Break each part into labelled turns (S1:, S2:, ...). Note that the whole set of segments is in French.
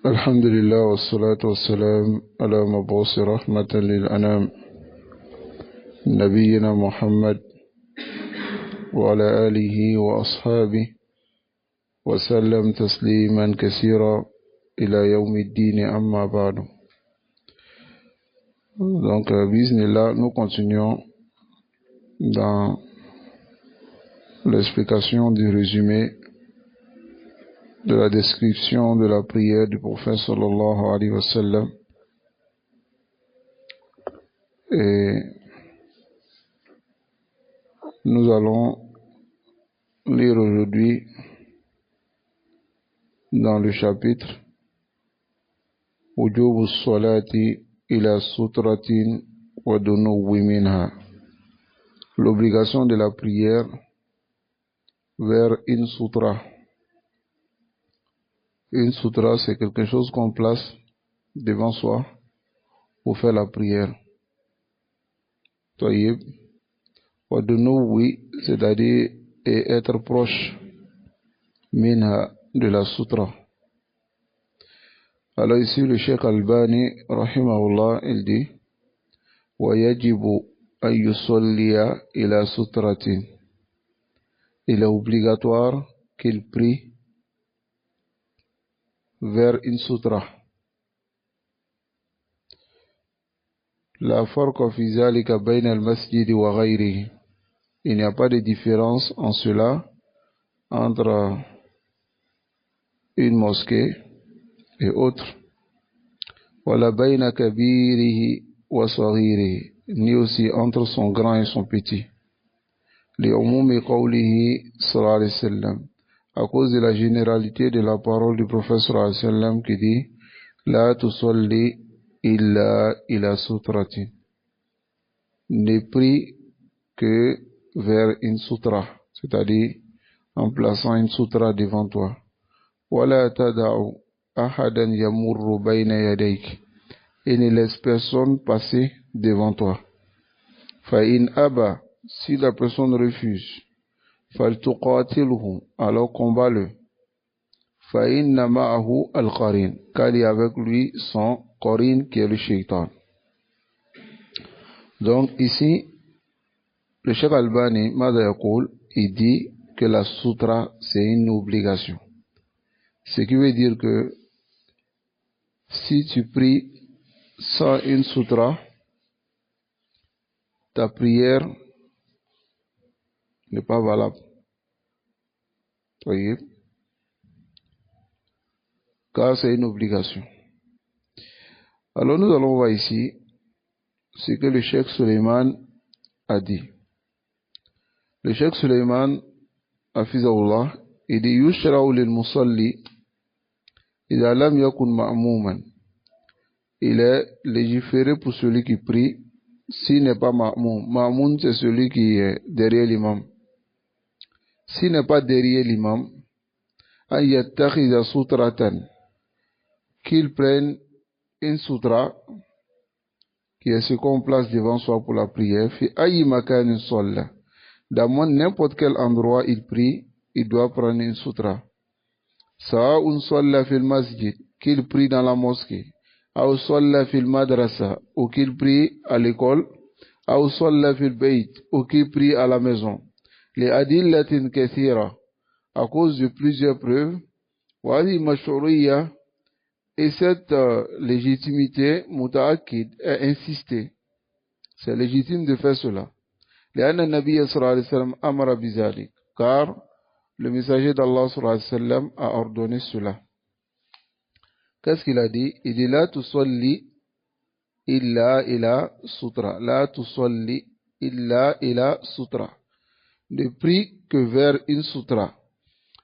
S1: الحمد لله والصلاة والسلام على مبعوث رحمة للأنام نبينا محمد وعلى آله وأصحابه وسلم تسليما كثيرا إلى يوم الدين أما بعد. Donc, bismillah, nous continuons dans l'explication du résumé de la description de la prière du prophète sallallahu alayhi wa sallam. Et nous allons lire aujourd'hui dans le chapitre Wujubu salati ila sutratin wa dunuwi minha, l'obligation de la prière vers une sutra. Une sutra, c'est quelque chose qu'on place devant soi pour faire la prière. Taïb. Wa dunuwi, c'est-à-dire être proche minha, de la sutra. Alors ici, le Cheikh Albani, rahimahullah, il dit wa yajibu an yusalliya ila sutratin. Il est obligatoire qu'il prie vers une sutra. La farqa fi zalika bayna al-masjid wa ghayrihi. Il n'y a pas de différence en cela entre une mosquée et autre. Wala bayna kabirihi wa saghirihi, ni aussi entre son grand et son petit. Li umumi qawlihi sallallahu alayhi wa sallam, à cause de la généralité de la parole du prophète sallallahu alayhi wa sallam qui dit la tusalli illa ila sutratin, ne prie que vers une sutra, c'est-à-dire en plaçant une sutra devant toi. Wala tada'u ahadan yamurru bayna yadayk, et ne laisse personne passer devant toi. Fa in aba, si la personne refuse, faltuqatilhu, alors combat-le. Fa inna ma'ahu al-qarin, car il y a avec lui son qarin qui est le shaitan. Donc ici, le Cheikh Albani, Mada Yaqul, il dit que la sutra c'est une obligation. Ce qui veut dire que si tu pries sans une sutra, ta prière n'est pas valable. Voyez? Car c'est une obligation. Alors nous allons voir ici ce que le Cheikh Suleiman a dit. Le Cheikh Suleiman, hafizahullah, il dit yushra'u lil musalli idha lam yakun ma'muman. Il est légiféré pour celui qui prie s'il n'est pas ma'moum. Ma'moum, c'est celui qui est derrière l'imam. S'il n'est pas derrière l'imam, an yattakhidha sutratan, qu'il prenne une sutra qui est ce qu'on place devant soi pour la prière, fi ayi makanin salla, dans n'importe quel endroit il prie, il doit prendre une sutra. Sa'un salla fil masjid, qu'il prie dans la mosquée, ou salla fil madrasa, ou qu'il prie à l'école, ou salla fil bayt, ou qu'il prie à la maison. Les adillatin kathira, à cause de plusieurs preuves, wa hadi mash'uriyya, et cette légitimité muta'akkid est insistée. C'est légitime de faire cela. لأن النبي صلى الله عليه وسلم أمر بذلك, car le messager d'Allah sallallahu alayhi wa sallam a ordonné cela. Qu'est-ce qu'il a dit? Il dit la tusalli illa ila sutra. La tusalli illa ila sutra. Ne prie que vers une sutra.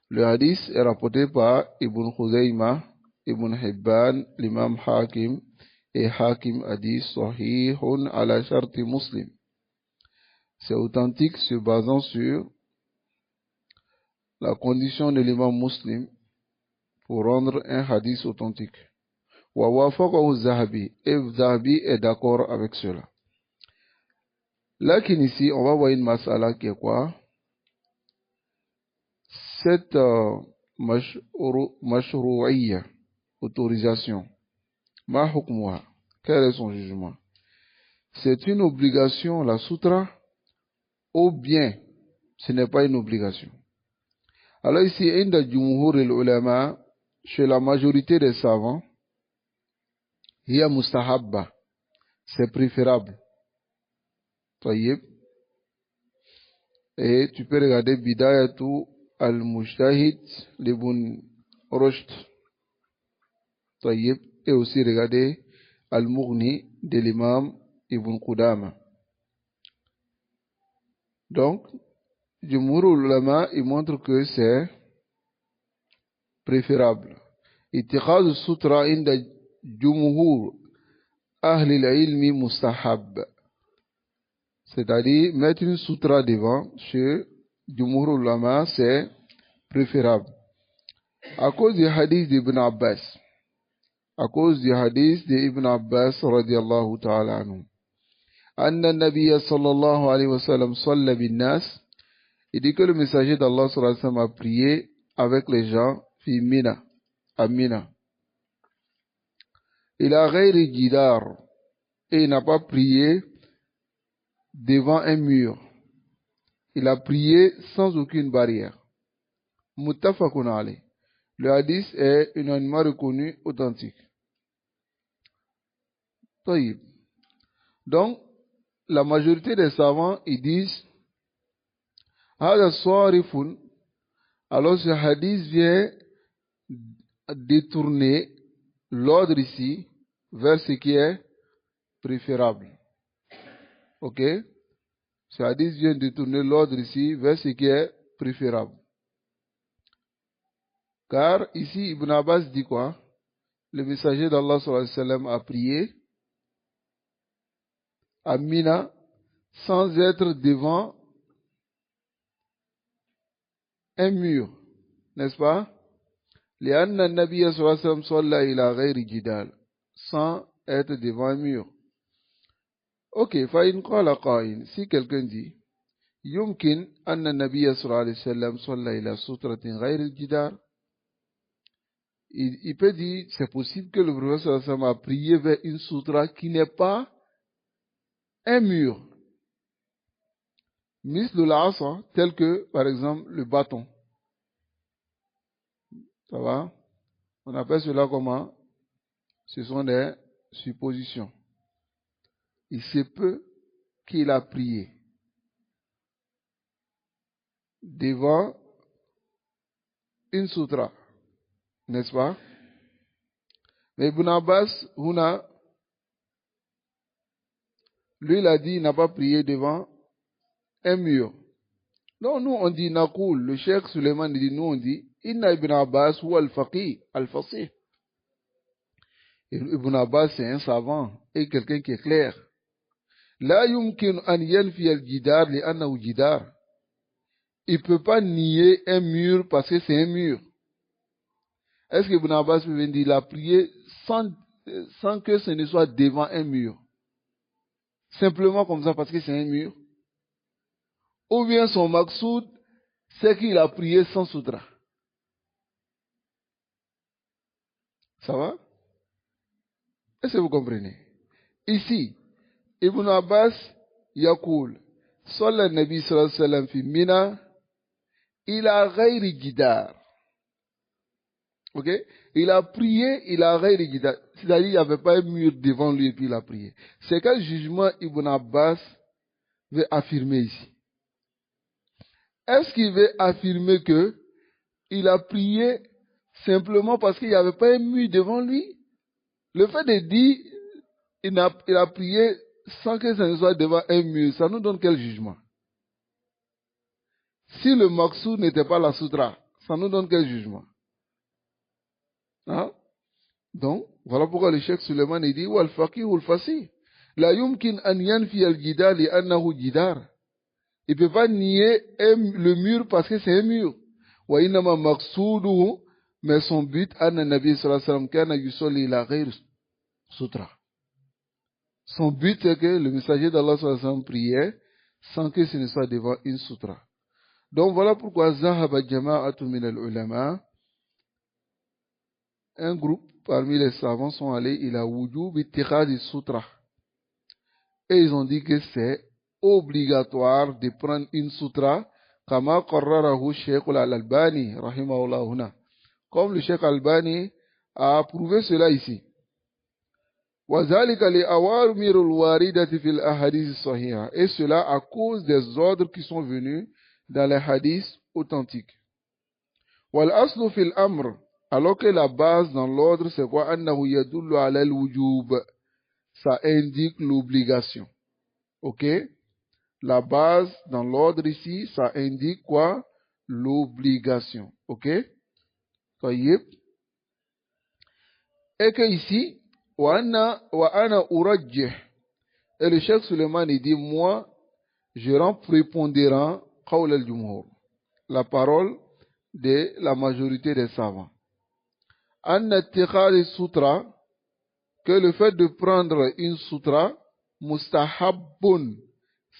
S1: Le hadith est rapporté par Ibn Khuzayma, Ibn Hibban, l'imam Hakim, et Hakim a dit sahihun ala sharti muslim. C'est authentique se basant sur la condition de l'imam muslim pour rendre un hadith authentique. Wa wafaqahu Zahabi, et Zahabi est d'accord avec cela. Là ici, on va voir une masala qui est quoi? Cette mashrou'iyya, autorisation. Ma hukmuha. Quel est son jugement? C'est une obligation, la sutra, ou bien ce n'est pas une obligation. Alors ici, inda jumhur al-ulama, chez la majorité des savants, hiya mustahabba, c'est préférable. Tayyib. Et tu peux regarder Bidayatu al-Mujtahid l'Ibn Rushd. Tayyib. Et aussi regarder Al-Mughni de l'imam Ibn Qudama. Donc, Jumhur ulama, il montre que c'est préférable. Itikhaz sutra inda Jumhur ahli al-ilmi mustahab. C'est-à-dire, mettre une sutra devant, chez Jumhur ulama, c'est préférable. À cause du hadith d'Ibn Abbas. À cause du hadith d'Ibn Abbas, radiallahu ta'ala anhu. Anna Nabiya sallallahu alayhi wa sallam salla bin nas. Il dit que le messager d'Allah sallallahu alayhi wa sallam a prié avec les gens, fi Mina, à Mina. Il a ghayri jidar. Et il n'a pas prié devant un mur. Il a prié sans aucune barrière. Muttafaqun alayh. Le hadith est unanimement reconnu authentique. Taïb. Donc, la majorité des savants, ils disent, Hada sarifun, alors ce hadith vient détourner l'ordre ici vers ce qui est préférable. Ok? Ce hadith vient détourner l'ordre ici vers ce qui est préférable. Car ici, Ibn Abbas dit quoi? Le messager d'Allah sallallahu alayhi wa sallam a prié à Mina sans être devant un mur, n'est-ce pas? لأن النبي صلى الله عليه وسلم صلى إلى غير جدال, sans être devant un mur. Ok, فإن قال قائل, si quelqu'un dit يمكن أن النبي صلى الله عليه وسلم صلى إلى سترة غير الجدار, il peut dire c'est possible que le prophète sallallahu alayhi wa sallam a prié vers une sutra qui n'est pas un mur. Misl al-asa, tel que par exemple le bâton. Ça va? On appelle cela comment? Ce sont des suppositions. Il se peut qu'il a prié devant une sutra, n'est-ce pas? Mais Ibn Abbas, lui, il a dit, il n'a pas prié devant un mur. Non, nous, on dit Nakoul, le cheikh Suleiman dit, nous, on dit, Inna Ibn Abbas ou al-Faqih, al-Fasih. Ibn Abbas, c'est un savant et quelqu'un qui est clair. La yumkin an yanfi al-jidar li annahu jidar. Il ne peut pas nier un mur parce que c'est un mur. Est-ce que Ibn Abbas peut venir dire, il a prié sans que ce ne soit devant un mur? Simplement comme ça parce que c'est un mur? Ou bien son maqsoud, c'est qu'il a prié sans sutra. Ça va? Est-ce que vous comprenez? Ici, Ibn Abbas, Yakoul, Sallallahu Nabi sallallahu alayhi wa sallam fi Mina, il a ghayri jidar. Ok? Il a prié, il a ghayri jidar. C'est-à-dire, il n'y avait pas un mur devant lui et puis il a prié. C'est quel jugement Ibn Abbas veut affirmer ici? Est-ce qu'il veut affirmer que il a prié simplement parce qu'il n'y avait pas un mur devant lui? Le fait de dire il a prié sans que ça ne soit devant un mur, ça nous donne quel jugement? Si le maqsoud n'était pas la sutra, ça nous donne quel jugement? Hein? Donc, voilà pourquoi le cheikh Suleiman dit wal faqih wal fasih. La yumkin an yanfi al jidar li annahu jidar. Il ne peut pas nier le mur parce que c'est un mur. Wa innama maqsouduhu, mais son but, anna nabi sallallahu alayhi wa sallam kana yusalli ila ghayr sutra. Son but c'est que le messager d'Allah sallallahu alayhi wa sallam priait sans que ce ne soit devant une sutra. Donc voilà pourquoi zahaba jama'atu min al-ulama un groupe parmi les savants sont allés ila wujub ittikhadi sutra. Et ils ont dit que c'est obligatoire de prendre une sutra, kama qarrarahu Sheikh al-Albani, rahimahullah huna. Comme le Sheikh Albani a approuvé cela ici. وَذَلِكَ لِأَوَامِرُ الْوَارِدَةِ فِي الْأَحَادِيثِ الصَّحِيحَةِ. Et cela à cause des ordres qui sont venus dans les hadiths authentiques. وَالْأَصْلُ فِي الْأَمْرِ. Alors que la base dans l'ordre, c'est quoi? أَنَّهُ يَدُلُّ عَلَى الْوُجُوبِ. Ça indique l'obligation. Ok? La base dans l'ordre ici, ça indique quoi? L'obligation. Ok? طيب. Et que ici, وَأَنَا أُرَجِّحْ. Et le Cheikh Suleiman, il dit, moi, je rends prépondérant قول الجمهور, la parole de la majorité des savants. أَنَّ اتِّخَاذِ sutra, que le fait de prendre une sutra, mustahabbun,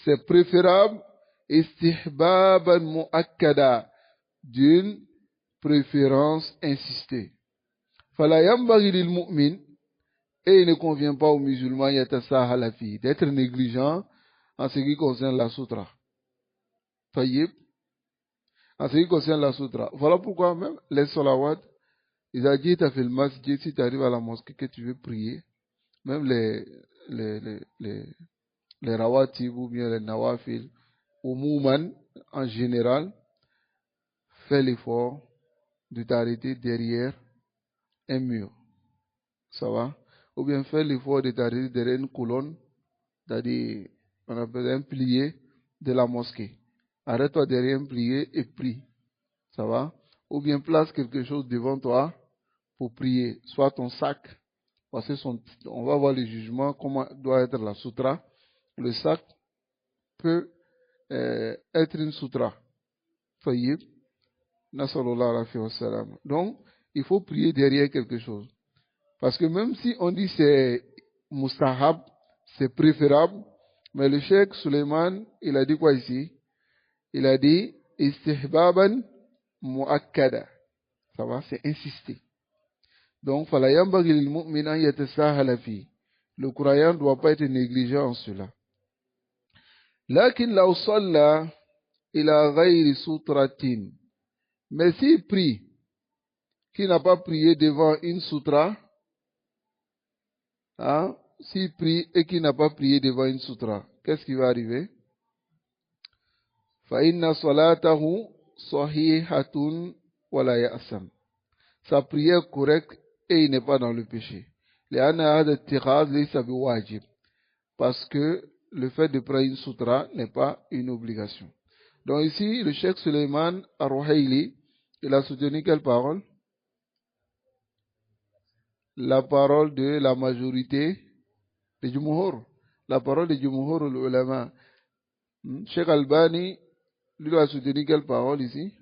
S1: c'est préférable, istihbaban mu'akkada, d'une préférence insistée. فَلَا يَنْبَغِي لِلْمُؤْمِنِ. Et il ne convient pas aux musulmans d'être négligents en ce qui concerne la sutra. Taïb. En ce qui concerne la sutra. Voilà pourquoi même les salawat, ils ont dit, tu as fait le masjid, si tu arrives à la mosquée que tu veux prier, même les rawatib ou bien les nawafil, ou mouman en général, fais l'effort de t'arrêter derrière un mur. Ça va? Ou bien fais l'effort de t'arrêter derrière une colonne, c'est-à-dire, on appelle un pilier de la mosquée. Arrête-toi derrière un pilier et prie. Ça va? Ou bien place quelque chose devant toi pour prier. Soit ton sac, parce que on va voir le jugement, comment doit être la sutra. Le sac peut être une sutra. Fayyib. Nasallallahu alayhi wa sallam. Donc, il faut prier derrière quelque chose. Parce que même si on dit c'est mustahab, c'est préférable, mais le Cheikh Suleiman, il a dit quoi ici? Il a dit istihbaban mu'akkada. Ça va, c'est insister. Donc, fala yambaghi lil mu'min an yatasahala fi. Le croyant ne doit pas être négligent en cela. Lakin law salla ila ghayri sutratin. Mais s'il prie, qui n'a pas prié devant une sutra, hein, s'il prie et qui n'a pas prié devant une sutra, qu'est-ce qui va arriver? فَإِنَّ صَلَاتَهُ صَحِيحَةٌ وَلَا يَأْسَمْ. Sa prière correcte et il n'est pas dans le péché. لأن هذا اتخاذ ليس بواجب. Parce que le fait de prendre une sutra n'est pas une obligation. Donc ici, le Cheikh Suleiman Ar-Ruhaili, il a soutenu quelle parole? La parole de la majorité de Jumhur. La parole de Jumhur ulama. Cheikh Albani, lui a soutenu quelle parole ici?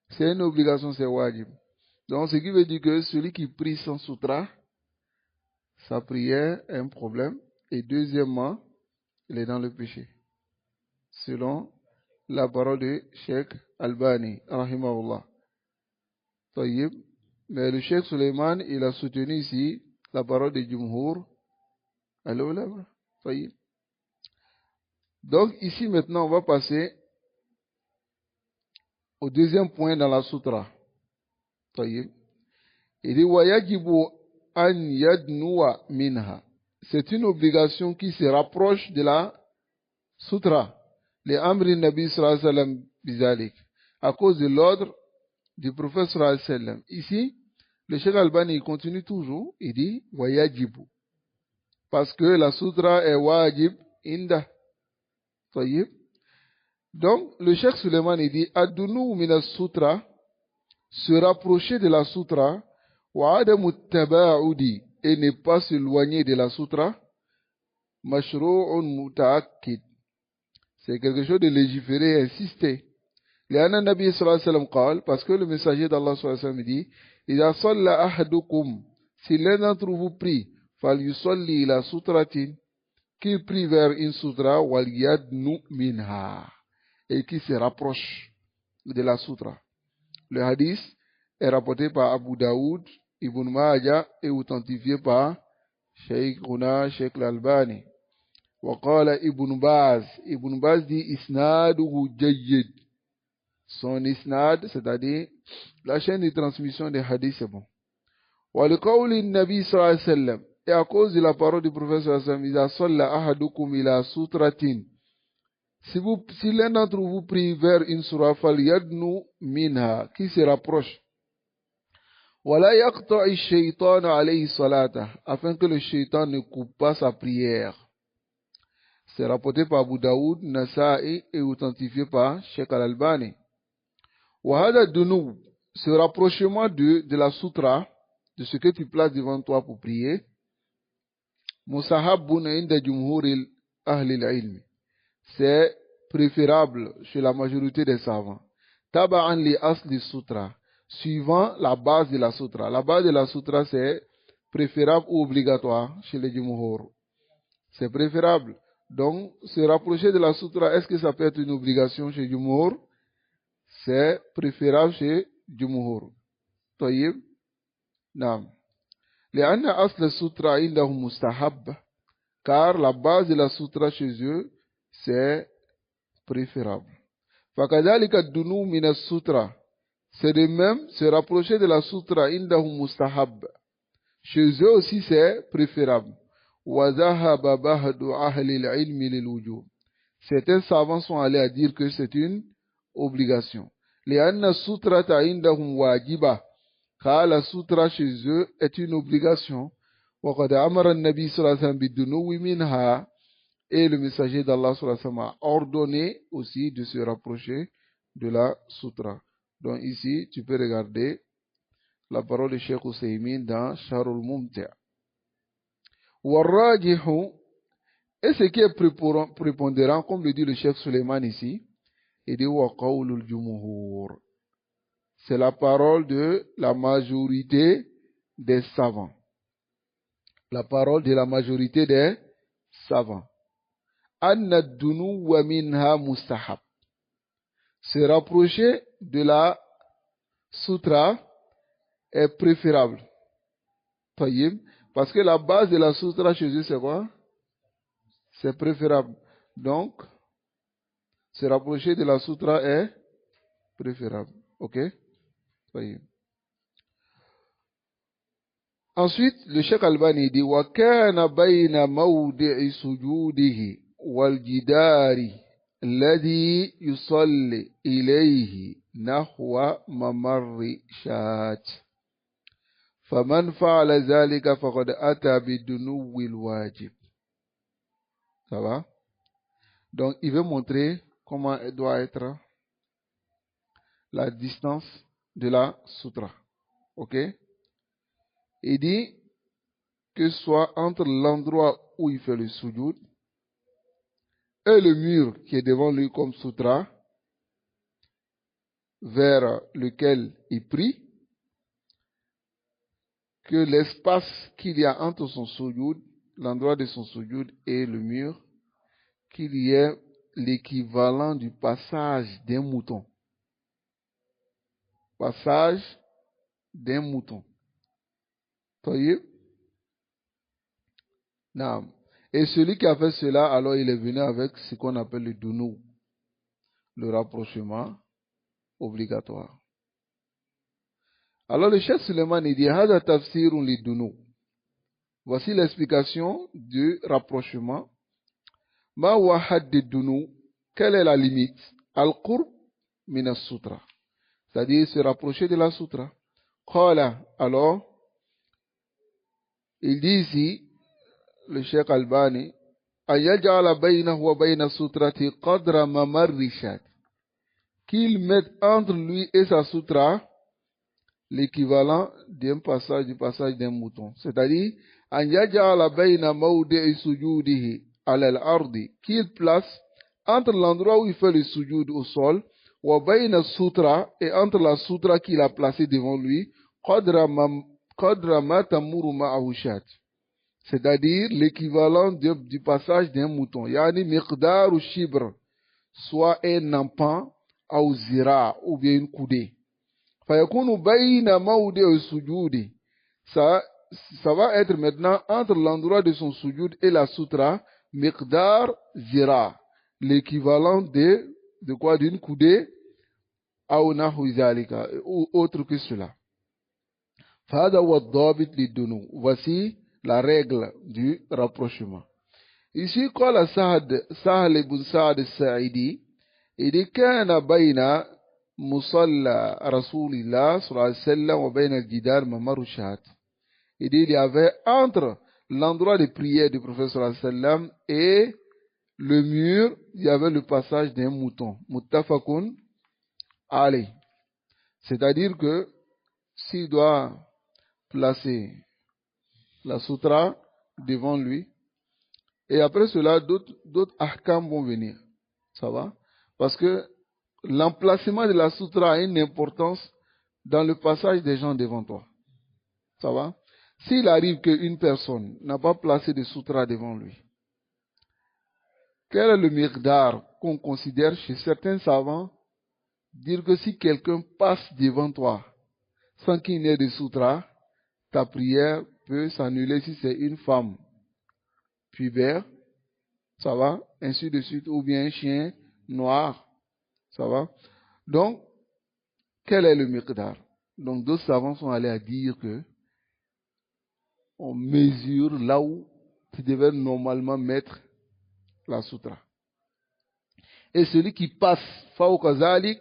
S1: C'est une obligation, c'est wajib. Donc, ce qui veut dire que celui qui prie sans sutra, sa prière est un problème. Et deuxièmement, il est dans le péché. Selon la parole de Cheikh Albani, rahimahullah. Tayyib. Mais le Cheikh Suleiman, il a soutenu ici la parole de Jumhur al-ulama. Tayyib. Donc, ici maintenant, on va passer au deuxième point dans la sutra. Tayyib. Il dit wayajibu an yadnuwa minha. C'est une obligation qui se rapproche de la sutra. Les amri nabi sallallahu alayhi wa sallam bizalik. À cause de l'ordre du prophète sallallahu alayhi wa sallam. Ici, le Cheikh Albani il continue toujours. Il dit wayajibu. Parce que la sutra est wajib inda. Tayyib. Donc, le Cheikh Suleiman il dit adunu mina sutra, se rapprocher de la sutra, wa adamu taba'udi, et ne pas s'éloigner de la sutra, mashru'un muta'akkid. C'est quelque chose de légiféré et insisté. لأن النبي صلى الله عليه وسلم قال, parce que le messager d'Allah صلى الله عليه وسلم dit, إذا صلى أحدكم, si l'un d'entre vous prie, فليصلي إلى sutratin, qu'il prie vers une sutra, waliyadnu minha, et qui se rapproche de la sutra. Le hadith est rapporté par Abu Daoud, Ibn Majah et authentifié par Sheikh Al-Albani. وقال Ibn Baz dit isnaduhu jayyid. Son isnad, c'est-à-dire la chaîne de transmission des hadiths, c'est bon. ولقول النبي صلى الله عليه وسلم, et à cause de la parole du prophète صلى الله عليه وسلم, إذا صلى أحدكم إلى سترة, si l'un d'entre vous prie vers une surah, فليدنو منها, qui se rapproche, ولا يقطع الشيطان عليه صلاته, afin que le shaitan ne coupe pas sa prière. C'est rapporté par Abu Daoud, Nasa'i et authentifié par Sheikh Al-Albani. وهذا الدنو, ce rapprochement de la sutra, de ce que tu places devant toi pour prier, musahabun inda jumhuril ahli al-ilm, c'est préférable chez la majorité des savants. Taba'an li asli sutra, suivant la base de la sutra. La base de la sutra, c'est préférable ou obligatoire chez les jumhur. C'est préférable. Donc, se rapprocher de la sutra, est-ce que ça peut être une obligation chez jumhur? C'est préférable chez jumhur. Taïb. Naam. لأن أصل السوترا عندهم مستحب, car la base de la sutra chez eux, c'est préférable. فكذلك الدنو من السوترا, c'est de même se rapprocher de la sutra عندهم مستحب, chez eux aussi c'est préférable. وذهب بعض أهل العلم للوجوب, certains savants sont allés à dire que c'est une obligation. لأن السوترا عندهم واجبة, car la sutra chez eux est une obligation. وقد أمر النبي صلى الله عليه وسلم بالدنو منها, et le messager d'Allah صلى الله عليه وسلم a ordonné aussi de se rapprocher de la sutra. Donc ici, tu peux regarder la parole de Cheikh Ousaymin dans Sharul Mumti'. والراجح, et ce qui est prépondérant, comme le dit le Cheikh Suleiman ici, il dit وقول الجمهور, c'est la parole de la majorité des savants. La parole de la majorité des savants. Anna dunuwa minha mustahab. Se rapprocher de la sutra est préférable. Taïm. Parce que la base de la sutra chez eux, c'est quoi? C'est préférable. Donc, se rapprocher de la sutra est préférable. Ok? Taïm. Ensuite, le Cheikh Albani dit وَكَانَ بَيْنَ مَوْضِعِ سُجُودِهِ وَالْجِدَارِ الَّذِي يُصَلِّ إِلَيْهِ نَحْوَ مَمَرِّ شَاةٍ فَمَنْ فَعَلَ ذَلِكَ فَقَدْ أَتَى بِالدُّنُوِّ الْوَاجِبِ. Ça va? Donc, il veut montrer comment doit être la distance de la sutra. Ok? Il dit que soit entre l'endroit où il fait le sujoud et le mur qui est devant lui comme sutra, vers lequel il prie, que l'espace qu'il y a entre son sujoud, l'endroit de son sujoud et le mur, qu'il y ait l'équivalent du passage d'un mouton. Passage d'un mouton. Voyez? Non. Et celui qui a fait cela, alors il est venu avec ce qu'on appelle le dunou, le rapprochement obligatoire. Alors le Cheikh Suleiman il dit Hada tafsirun li dunou. Voici l'explication du rapprochement. Ma wahad de dunou, quelle est la limite? Al-qurb min as-sutra, c'est-à-dire se rapprocher de la sutra. Qala, alors il dit ici le Cheikh Albani, ayaj'ala baynahu wa bayna sutrati qadra mamarri shat, qu'il mette entre lui et sa sutra l'équivalent du passage d'un mouton. C'est-à-dire, ayaj'ala bayna mawdi'i sujudihi ala al-ardi, qu'il place entre l'endroit où il fait le sujoud au sol, wa bayna sutra, et entre la sutra qu'il a placée devant lui, qadra ma tamuru ma'ahu shat, c'est-à-dire l'équivalent du passage d'un mouton. Yani miqdar ou shibr, soit un empan ou zira, ou bien une coudée. فيكون بين موضع السجود. Ça va être maintenant entre l'endroit de son sujoud et la sutra, miqdar zira, l'équivalent de quoi, d'une coudée, ou nahwi zalika, ou autre que cela. Fada wa dhabit lidunu. Voici la règle du rapprochement. Ici, qala Sahal ibn Sa'd al-Sa'idi, il dit kana bayna musalla rasulillah sallallahu alayhi wa sallam wa bayna al-jidar mamaru shat. Il dit il y avait entre l'endroit de prière du prophète sallallahu alayhi wa sallam et le mur, il y avait le passage d'un mouton. Muttafaqun alayh. C'est-à-dire que s'il doit placer la sutra devant lui, et après cela, d'autres ahkam vont venir. Ça va? Parce que l'emplacement de la sutra a une importance dans le passage des gens devant toi. Ça va? S'il arrive qu'une personne n'a pas placé de sutra devant lui, quel est le miqdar qu'on considère chez certains savants? Dire que si quelqu'un passe devant toi sans qu'il n'ait de sutra, ta prière peut s'annuler si c'est une femme pubère, ça va, ainsi de suite, ou bien un chien noir, ça va. Donc, quel est le miqdar? Donc, d'autres savants sont allés à dire que on mesure là où tu devais normalement mettre la sutra. Et celui qui passe fawqa zalik,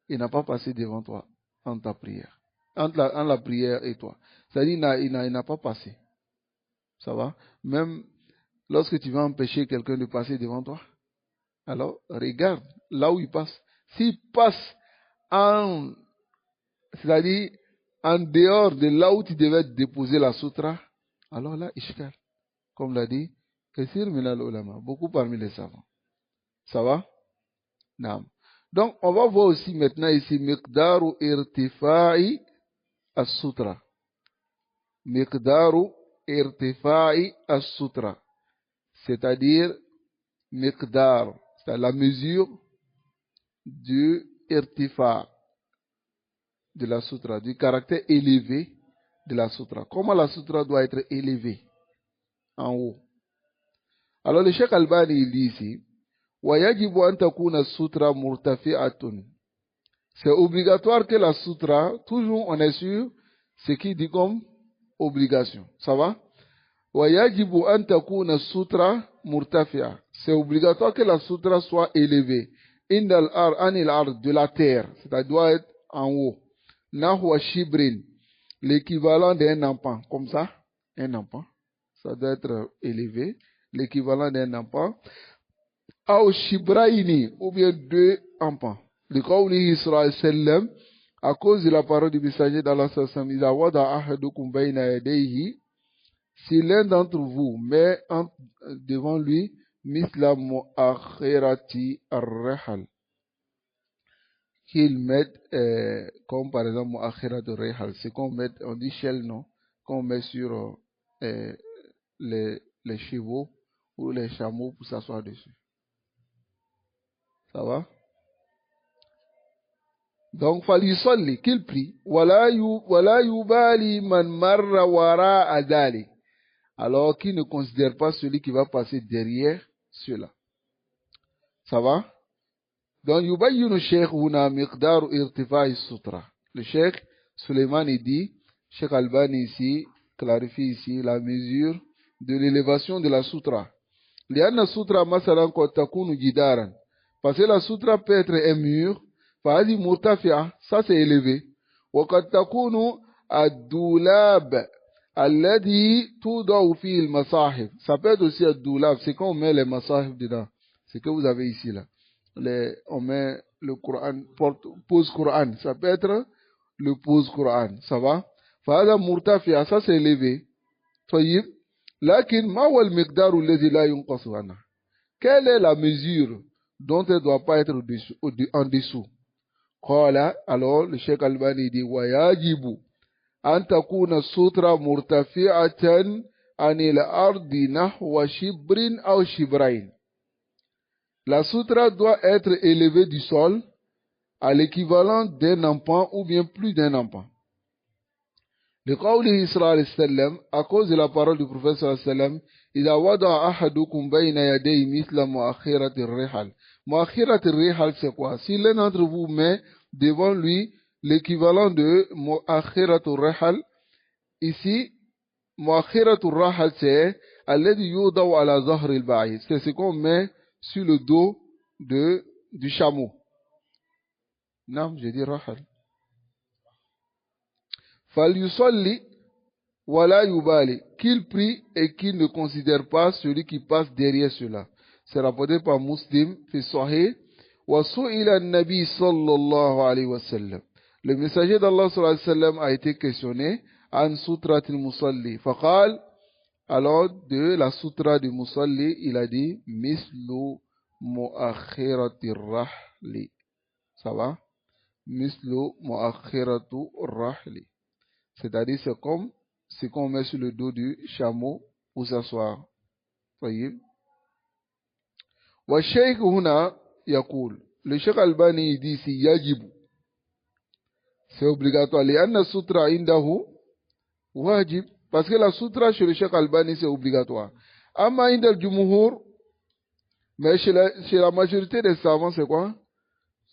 S1: il n'a pas passé devant toi en ta prière, entre la prière et toi. C'est-à-dire il n'a pas passé. Ça va? Même lorsque tu vas empêcher quelqu'un de passer devant toi, alors regarde là où il passe. S'il passe c'est-à-dire en dehors de là où tu devais déposer la sutra, alors là, ishkal, comme l'a dit Kathir minal ulama, beaucoup parmi les savants. Ça va? Naam. Donc, on va voir aussi maintenant ici miqdaru irtifa'i as-sutra. Miqdaru irtifa'i as-sutra. C'est-à-dire miqdar, c'est la mesure du irtifa' de la sutra, du caractère élevé de la sutra. Comment la sutra doit être élevée en haut? Alors le Cheikh Albani il dit ici, وَيَجِبُ أَن تَكُونَ السُّتْرَةُ مُرْتَفِعَةٌ. C'est obligatoire que la sutra, toujours on est sûr, ce qui dit comme obligation. Ça va? وَيَجِبُ أَن تَكُونَ السُّتْرَةُ مُرْتَفِعَةٌ. C'est obligatoire que la sutra soit élevée. عند الأرض عن الأرض, de la terre, c'est-à-dire doit être en haut. Nahwa shibrin, l'équivalent d'un empan, comme ça, un empan, ça doit être élevé, l'équivalent d'un empan. Ou shibraini, ou bien 2 empans. Le qawlihi sallallahu alayhi wa sallam, à cause de la parole du messager d'Allah sallallahu alayhi wa sallam, iza wada ahadukum bayna yadayhi, si l'un d'entre vous met devant lui, misla mu'akhirati ar-rihal, qu'il mette, comme par exemple mu'akhirat ar-rihal, c'est qu'on met, on dit shell, non, qu'on met sur les chevaux ou les chameaux pour s'asseoir dessus. Ça va? Donc, falisolli, qu'il prie. Wala yubali man marra wara adali. Alors, qui ne considère pas celui qui va passer derrière cela. Ça va? Donc, yubayyinu sheikh huna miqdaru irtifa'i sutra. Le cheikh Suleiman dit, Cheikh Albani ici, clarifie ici la mesure de l'élévation de la sutra. Lianna sutra masalan qad takunu jidaran. Parce que la sutra peut être un mur, fadi murtafi'a, ça c'est élevé. Wa qad takunu ad-dulab alladhi tudau fi al-masahif. Ça peut être aussi ad-dulab, c'est quand on met les masahif dedans. C'est que vous avez ici là. On met le Coran, pose Coran. Ça peut être le pose Coran. Ça va? Fadi murtafi'a, ça c'est élevé. Tayyib. Lakin ma wal miqdaru alladhi la yunqasu anha. Quelle est la mesure dont elle ne doit pas être en dessous? Alors le Cheikh Albani dit wayajibu an takuna sutra murtafi'atan anil ardi nahwa shibrin aw shibrain. La sutra doit être élevée du sol à l'équivalent d'un empan ou bien plus d'un empan. لقوله صلى الله عليه وسلم, à cause de la parole du prophète صلى الله عليه وسلم, إذا وضع أحدكم بين يديه مثل مؤخرة الرحل. مؤخرة الرحل c'est quoi? Si l'un d'entre vous met devant lui l'équivalent de مؤخرة الرحل, ici مؤخرة الرحل c'est الذي يوضع على ظهر البعير, c'est ce qu'on met sur le dos du chameau. Non, je dis رحل. فَلْيُصَلِّ وَلَا يُبَالِ, qu'il prie et qu'il ne considère pas celui qui passe derrière cela. C'est rapporté par Muslim, fi Sahih. وَسُئِلَ النَّبِي صلى الله عليه وسلم. Le messager d'Allah صلى الله عليه وسلم a été questionné عن سُتْرَةِ الْمُصَلِّ. فقال, alors de la sutra du musalli, il a dit mislu mu'akhirati rahli. Ça va? Mislu mu'akhiratu rahli. C'est-à-dire, c'est comme ce qu'on met sur le dos du chameau pour s'asseoir. Voyez? Wa shaykh huna yaqul. Le Cheikh Albani dit ici yajibu. C'est obligatoire. Lianna sutra indahu wajib. Parce que la sutra chez le Cheikh Albani c'est obligatoire. Amma indal jumuhur, mais chez la majorité des savants c'est quoi?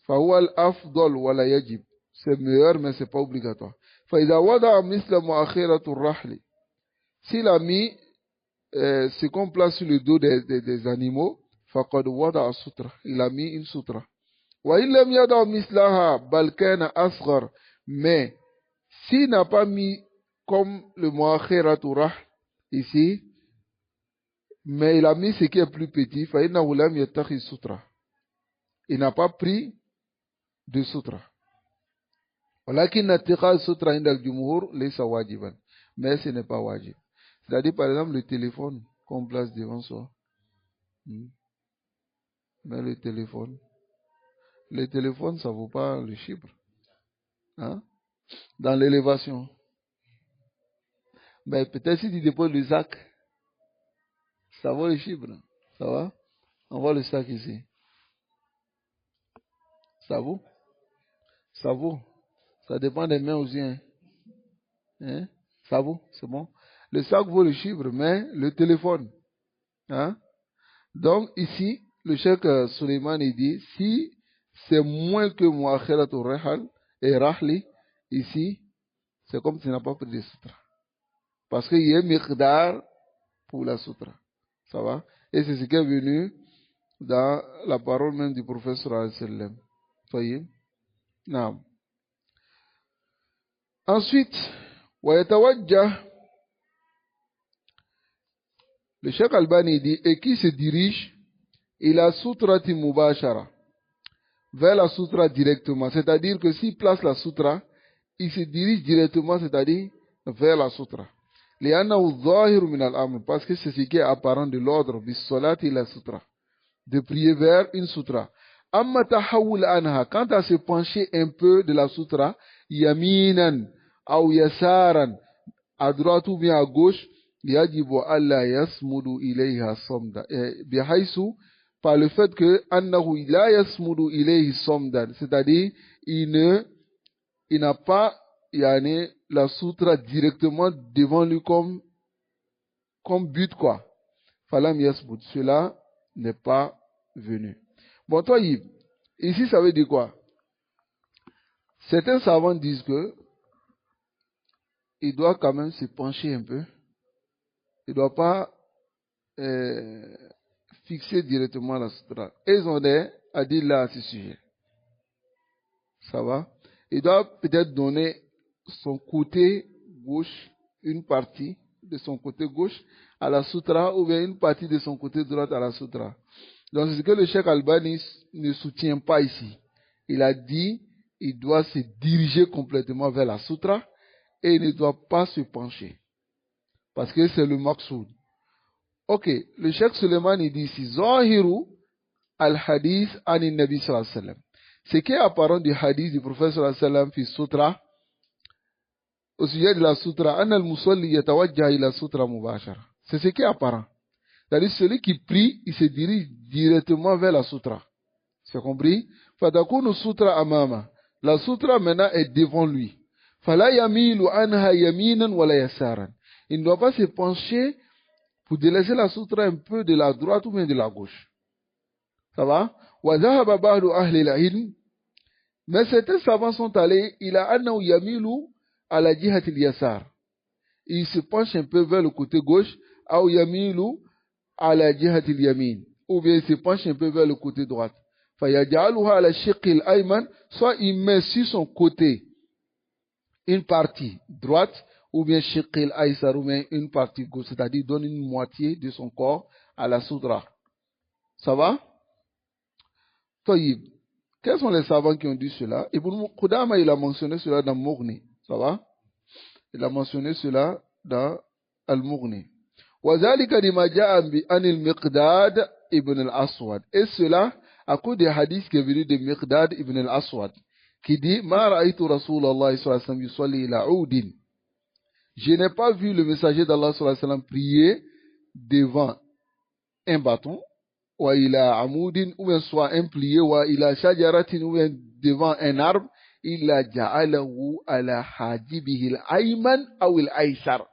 S1: Fahuwa al-afdal wa la yajib. C'est meilleur mais c'est pas obligatoire. فإذا وضع مثل مؤخرة الرحل, s'il a mis ce qu'on place sur le dos des animaux, فقد وضع sutra, il a mis une sutra. وإن لم يضع مثلها بل كان أصغر, mais s'il n'a pas mis comme le مؤخرة الرحل ici, mais il a mis ce qui est plus petit, فإنه لم يتخذ sutra, il n'a pas pris de sutra. ولكن اتخاذ سترة عند الجمهور ليس واجبا, mais ce n'est pas wajib. C'est-à-dire par exemple le téléphone qu'on place devant soi. Mais le téléphone ça vaut pas le chibre. Hein? Dans l'élévation. Mais peut-être si tu déposes le sac, ça vaut le chibre. Ça va? On voit le sac ici. Ça vaut? Ça vaut. Ça dépend des mains aussi. Hein? Ça vaut, c'est bon. Le sac vaut le chiffre, mais le téléphone. Hein? Donc ici, le cheikh Suleiman il dit, si c'est moins que Mu'akhirat al-Rahal et Rahli, ici, c'est comme si tu n'as pas pris de sutra. Parce qu'il y a un miqdar pour la sutra. Ça va? Et c'est ce qui est venu dans la parole même du prophète sallallahu alayhi wa sallam. Voyez? Non. Ensuite, le Cheikh Albani dit, et qui se dirige, il a sutrati mubashara, vers la sutra directement. C'est-à-dire que s'il place la sutra, il se dirige directement, c'est-à-dire vers la sutra. Parce que c'est ce qui est apparent de l'ordre, bis-salati la sutra, de prier vers une sutra. Amma tahawul anha, quant à se pencher un peu de la sutra, yaminan, ou yasaran, à droite ou bien à gauche, yajibu alla yasmudu ilayha somda. Bihaysu, par le fait que annahu la yasmudu ilayhi somdan, c'est-à-dire, il n'a pas, la sutra directement devant lui comme but, quoi. Falam yasmud, cela n'est pas venu. Bon, toi, ici, ça veut dire quoi? Certains savants disent que il doit quand même se pencher un peu. Il ne doit pas fixer directement la sutra. Et ils ont des hadiths là à ce sujet. Ça va? Il doit peut-être donner son côté gauche, une partie de son côté gauche à la sutra, ou bien une partie de son côté droit à la sutra. Donc c'est ce que le Cheikh Albani ne soutient pas ici. Il a dit il doit se diriger complètement vers la sutra et il ne doit pas se pencher. Parce que c'est le maqsoud. Ok, le Cheikh Suleiman il dit ici Zahiru al-hadith anin nabi sallallahu alayhi wa sallam. Ce qui est apparent du hadith du prophète sallallahu alayhi wa sallam fi sutra, au sujet de la sutra, an al-musalli yatawajjah ila sutra mubashara. C'est ce qui est apparent. C'est-à-dire celui qui prie, il se dirige directement vers la sutra. C'est compris? Fatakunu sutra amama. La sutra maintenant est devant lui. Fala yamilu anha yaminan wala yasaran. Il ne doit pas se pencher pour délaisser la sutra un peu de la droite ou bien de la gauche. Ça va? Wa dhahaba ba'du ahli al-ilm. Mais certains savants sont allés, il a annahu yamilu à la jihati al-yasar. Il se penche un peu vers le côté gauche, ou yamilu à la jihati al-yamin. Ou bien il se penche un peu vers le côté droit. Fayaj'aluha ala shiqqi al-ayman, soit il met sur son côté une partie droite, ou bien shiqqi al-aysar, ou bien une partie gauche, c'est-à-dire donne une moitié de son corps à la soudra. Ça va? Taïb. Quels sont les savants qui ont dit cela? Ibn Qudama, il a mentionné cela dans Mughni. Ça va? Il a mentionné cela dans Al-Mughni. وذلك لما جاء عن المقداد ibn al-Aswad. Et cela à cause des hadiths qui est venu de Miqdad ibn al-Aswad, qui dit Ma ra'aytu Rasulallah sallallahu alayhi wa sallam yusalli ila oudin. Je n'ai pas vu le messager d'Allah sallallahu alayhi wa sallam prier devant un bâton, ou ila amoudin, ou bien soit un plié, ou ila shajaratin, ou bien devant un arbre, illa ja'alahu ala hajibihi al-ayman ou al-aysar.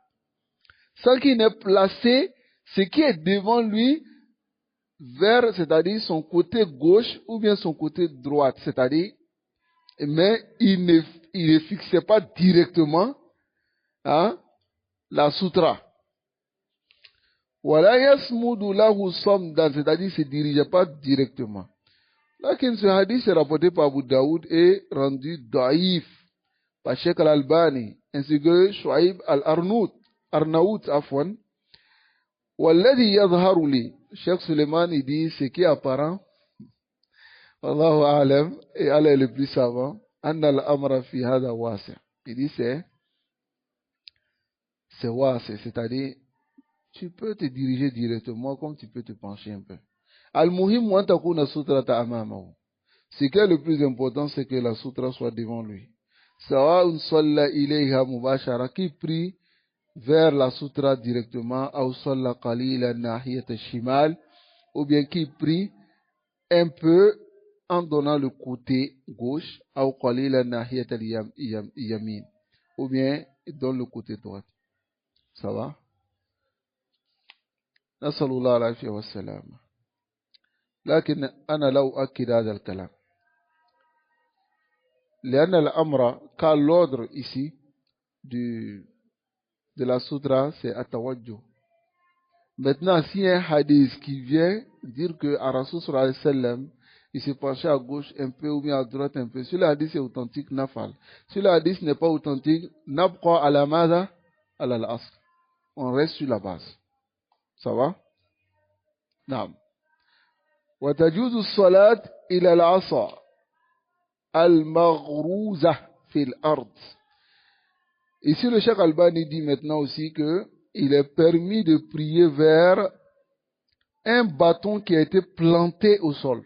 S1: Sans qu'il n'ait placé ce qui est devant lui vers, c'est-à-dire son côté gauche ou bien son côté droit, c'est-à-dire, mais il ne fixait pas directement la sutra. Wala yasmudu lahu samdan, c'est-à-dire il ne se dirigeait pas directement. Là, ce hadith est rapporté par Abu Daoud et rendu daïf par Sheikh al-Albani, ainsi que Shuaib al-Arnaout, afwan. Walladhi yadharu li. Cheikh Suleiman, il dit ce qui est apparent, Allahu a'lam, et Allah est le plus savant, anna al-amra fi hada wasi'. Il dit c'est wasi', c'est-à-dire tu peux te diriger directement comme tu peux te pencher un peu. Al-muhim wa takuna sutrata amamahu. Ce qui est le plus important, c'est que la sutra soit devant lui. Sawa'un salla ilayha mubashara, qui prie vers la sutra directement, ou salla qalila nahiyat al-shimal, ou bien qui prie un peu en donnant le côté gauche, ou qalila nahiyat al-yamin, ou bien donne le côté droit. Ça va? نسأل الله العافية والسلامة. لكن أنا لا أؤكد هذا الكلام لأن الأمر قال l'ordre ici de la sutra, c'est atawajjuh. Maintenant, s'il y a un hadith qui vient dire que à Rasul sallallahu alayhi wa sallam, il s'est penché à gauche un peu ou bien à droite un peu, si le hadith est authentique, nafal. Si le hadith n'est pas authentique, nabqa ala mada ala al-asl. On reste sur la base. Ça va? نعم. وتجوز الصلاة إلى العصا المغروزة في الأرض. Ici, le Cheikh Albani dit maintenant aussi que il est permis de prier vers un bâton qui a été planté au sol,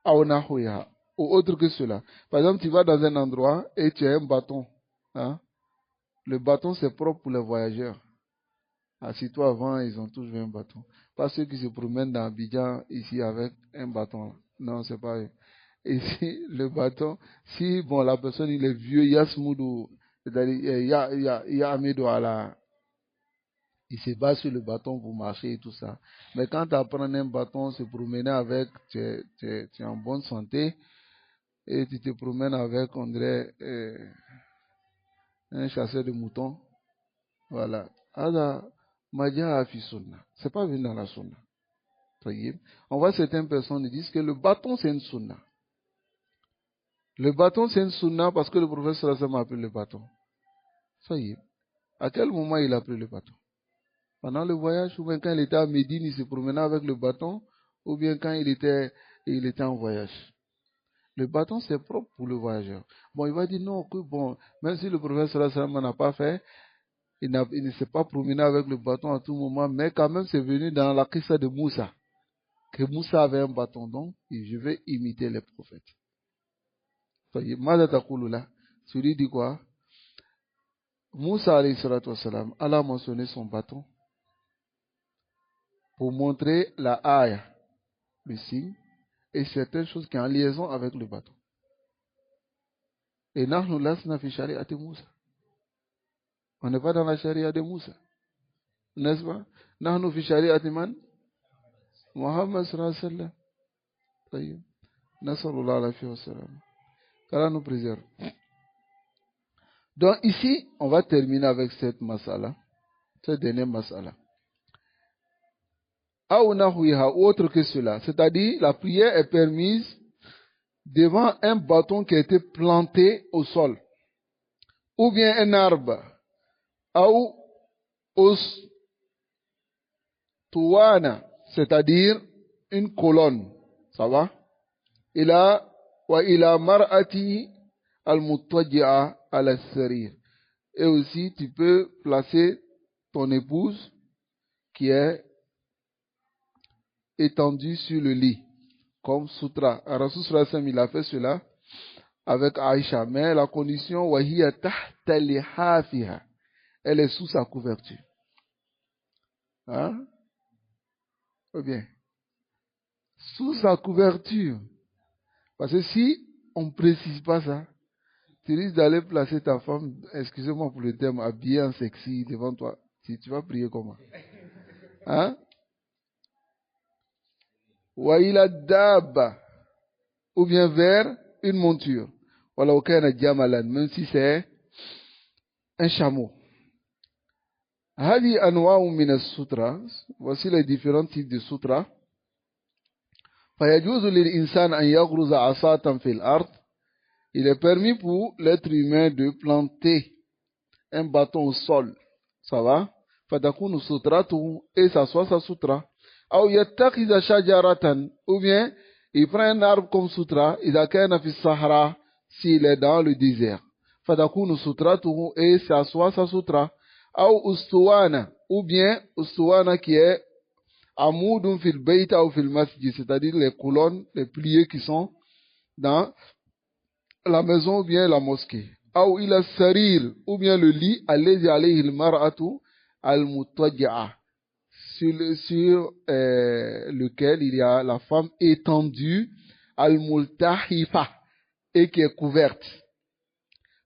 S1: ou autre que cela. Par exemple, tu vas dans un endroit et tu as un bâton. Le bâton, c'est propre pour les voyageurs. Assis-toi avant, ils ont tous vu un bâton. Pas ceux qui se promènent dans Abidjan ici avec un bâton. Non, c'est pas eux. Ici, le bâton, si bon, la personne il est vieux, il y a Smoudou, c'est-à-dire il y a Amidou Ala, il se base sur le bâton pour marcher et tout ça. Mais quand tu apprends un bâton, se promener avec, tu es en bonne santé et tu te promènes avec, on dirait, un chasseur de moutons. Voilà. Alors, c'est pas venu dans la sunna. On voit certaines personnes qui disent que le bâton c'est une sunna. Le bâton c'est une sunna parce que le professeur a appelé le bâton. Ça y est. À quel moment il a pris le bâton? Pendant le voyage, ou bien quand il était à Médine, il se promenait avec le bâton, ou bien quand il était en voyage. Le bâton c'est propre pour le voyageur. Bon, il va dire non, que bon, même si le professeur n'a pas fait, il ne s'est pas promené avec le bâton à tout moment, mais quand même c'est venu dans la qissa de Moussa, que Moussa avait un bâton, donc je vais imiter les prophètes. Celui dit quoi? Moussa alayhi salatu wassalam, Allah a mentionné son bâton pour montrer la aya, le signe, et certaines choses qui sont en liaison avec le bâton. Et nahnu lasna fi shari'ati Moussa. On n'est pas dans la charia de Moussa. N'est-ce pas? Nahnu fi shari'ati man? Muhammad sallallahu alayhi wa sallam. Tayyib. Nasallallahu alayhi wa sallam. Qu'Allah nous préserve. Donc ici, on va terminer avec cette masala. Cette dernière masala. Aounahuiha, autre que cela. C'est-à-dire, la prière est permise devant un bâton qui a été planté au sol. Ou bien un arbre. Ou ustuana, c'est-à-dire une colonne. Ça va? Ila wa ila mar'ati al-muttaji'a ala sarir. Et aussi, tu peux placer ton épouse qui est étendue sur le lit, comme sutra. Rasul sallallahu alayhi wa sallam, il a fait cela avec Aïcha, mais la condition wahiya tahta lihafiha, elle est sous sa couverture. Hein? Ou bien, sous sa couverture. Parce que si on ne précise pas ça, tu risques d'aller placer ta femme, excusez-moi pour le terme, habillée en sexy devant toi. Si tu vas prier comment? Hein? Wa ila dabba, ou bien vers une monture. Wala wakana jamalan, même si c'est un chameau. Hadi anwa'u min as-sutra, voici les différents types de sutras. Fayajuzu lil insan an yaghruza asatan fil ard. Il est permis pour l'être humain de planter un bâton au sol. Ça va? Fatakunu sutratu, et ça soit sa sutra. Ou yattakhidha shajaratan, ou bien il prend un arbre comme sutra, idha kana fi sahara, s'il est dans le désert. Fatakunu sutratu, et ça soit sa sutra. Ou ustuwana, ou bien ustuwana qui est amoudun fil bayta ou fil masjid, c'est-à-dire les colonnes, les piliers qui sont dans la maison ou bien la mosquée. Ou ila sarir, ou bien le lit, alayhi alayhi al-mar'atu al-muttaji'a, sur lequel il y a la femme étendue, al-multahifa, et qui est couverte.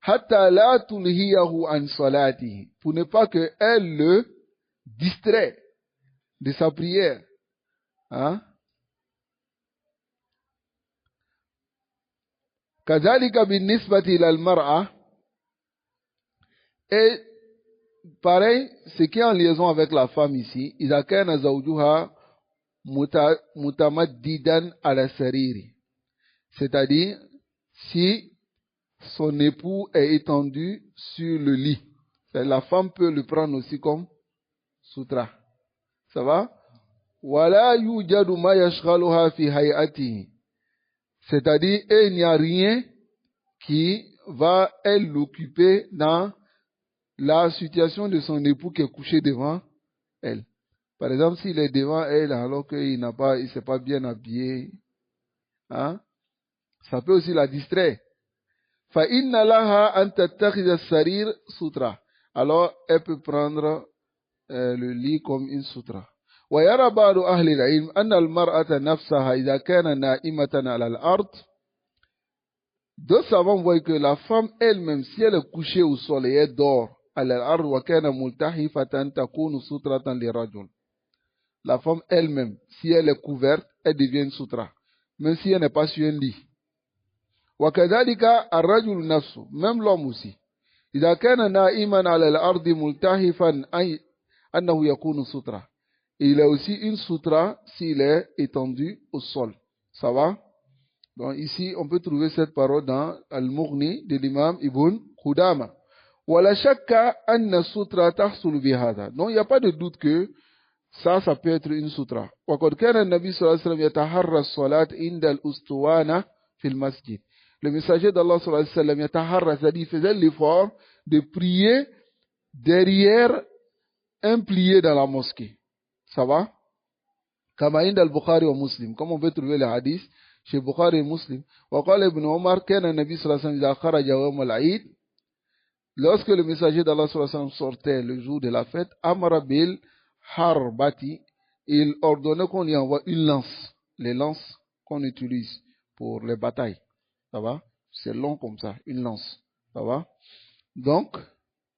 S1: Hatta la tulhiyahu an salatihi, pour ne pas que elle le distrait de sa prière. Hein? Kadhalika bin nisbati ila al-mar'a, et pareil, ce qui est en liaison avec la femme ici, idha kana zawjuha mutamaddidan ala sariri, c'est-à-dire si son époux est étendu sur le lit, la femme peut le prendre aussi comme sutra. Ça va? Wala yujadu ma yashghaluha fi hayatihi, c'est-à-dire il n'y a rien qui va elle l'occuper dans la situation de son époux qui est couché devant elle. Par exemple, s'il est devant elle alors qu'il ne s'est pas bien habillé, hein, ça peut aussi la distraire. Fa inna laha an tattakhidha sarir sutra. Alors, elle peut prendre le lit comme une sutra. Wa yara ba'du ahli al-ilm anna al-mar'ata nafsaha idha kana na'imatan 'ala al-ard. Deux savants voient que la femme elle-même, si elle est couchée au sol et elle dort, la femme elle-même, si elle est couverte, elle devient une sutra, même si elle n'est pas sur un lit. Même l'homme aussi. Il est aussi une sutra s'il est étendu au sol. Ça va? Donc ici, on peut trouver cette parole dans Al-Mughni de l'imam Ibn Qudama. Wala shakka anna sutra tahsul bihada. Donc il n'y a pas de doute que ça peut être une sutra. Wa qad kana an-nabi sallallahu alayhi wa sallam yataharra as-salat inda al-ustuwana fil masjid. Le messager d'Allah sallallahu alayhi wa sallam yataharra, c'est-à-dire il faisait l'effort de prier derrière un plié dans la mosquée. Ça va? Kama inda al-Bukhari wa Muslim. Comme on peut trouver les hadiths chez Bukhari et Muslim. وقال ابن عمر كان النبي صلى الله عليه وسلم إذا خرج يوم العيد, lorsque le messager d'Allah صلى الله عليه وسلم sortait le jour de la fête, amara bil harbati, il ordonnait qu'on lui envoie une lance, les lances qu'on utilise pour les batailles. Ça va? C'est long comme ça, une lance. Ça va? Donc,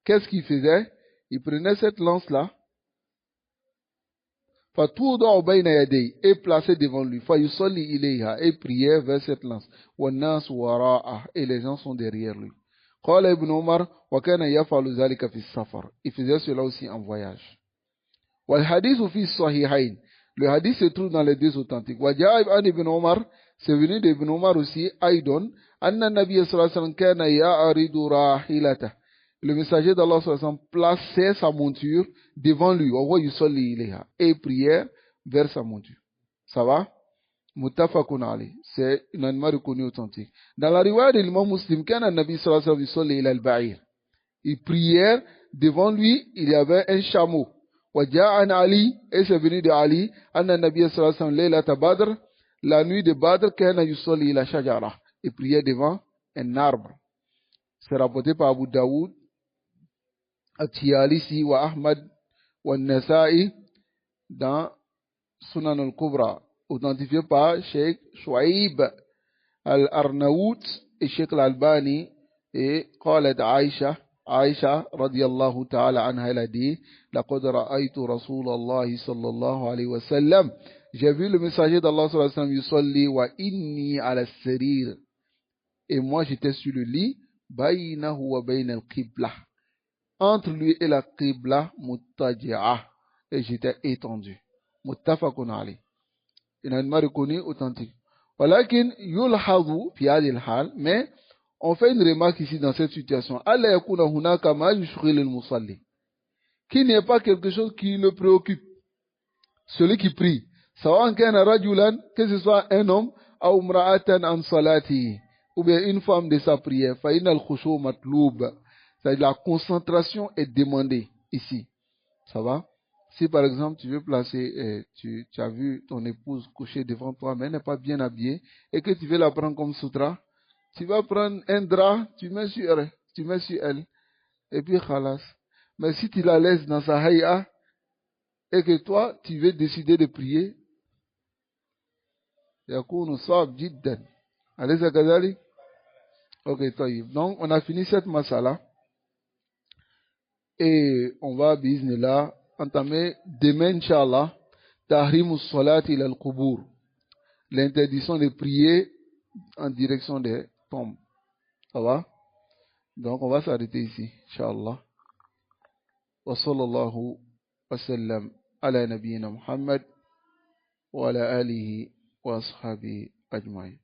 S1: qu'est-ce qu'il faisait? Il prenait cette lance-là, et plaçait devant lui. Et priait vers cette lance. Et les gens sont derrière lui. Il faisait cela aussi en voyage. Le hadith se trouve dans les deux authentiques. C'est venu d'Ibn Omar aussi, Aïdon, Anna Nabi sallallahu alayhi wa sallam kana ya'aridu rahilata. Le messager d'Allah sallallahu alayhi wa sallam plaçait sa monture devant lui, et priait vers sa monture. Ça va? Muttafaqun alayh. C'est une animal reconnu authentique. Dans la riwaya de l'imam muslim, kana Nabi sallallahu alayhi wa sallam yusalli ila al-ba'ir. Il priait, devant lui, il y avait un chameau. Waja'an Ali, et c'est venu de Ali, Anna Nabi sallallahu alayhi wa sallam laylata Badr, la nuit de Badr, kana yusalli ila shajara. Il priait devant un arbre. C'est rapporté par Abu Daoud, At-Tiyalisi wa Ahmad wa Nasa'i dans Sunan al-Kubra, authentifié par Sheikh Shuaib al-Arnaout et Sheikh al-Albani et قالت عائشة رضي الله تعالى عنها elle a dit لقد رأيت رسول الله صلى الله عليه وسلم j'ai vu le messager d'Allah صلى الله عليه وسلم يصلي وإني على السرير et moi j'étais sur le lit بينه وبين القبلة entre lui et la qibla muttaji'a et j'étais étendu muttafaqun alayh. Il a une reconnu authentique. ولكن يلحظ في هذه الحال mais on fait une remarque ici dans cette situation. ألا يكون هناك ما يشغل المصلي qu'il n'y ait pas quelque chose qui le préoccupe. Celui qui prie. سواء كان رجلا que ce soit un homme أو امرأة عن صلاته ou bien une femme de sa prière. فإن الخشوع مطلوب. C'est-à-dire la concentration est demandée ici. Ça va? Si par exemple tu veux placer, tu as vu ton épouse coucher devant toi, mais elle n'est pas bien habillée, et que tu veux la prendre comme sutra, tu vas prendre un drap, tu mets sur elle, et puis khalas. Mais si tu la laisses dans sa hay'a, et que toi, tu veux décider de prier, yakunu sa'b jiddan. Alaysa kadhalik? Ok, taïb. Donc, on a fini cette masala. Et on va, bismillah, entamer demain, Inch'Allah, tahrimu salat ila al-qubur. L'interdiction de prier en direction des tombes. Ça va? Donc, on va s'arrêter ici, Inch'Allah. Wa sallallahu wa sallam ala nabiyyina Muhammad wa ala alihi wa ashabihi ajma'in.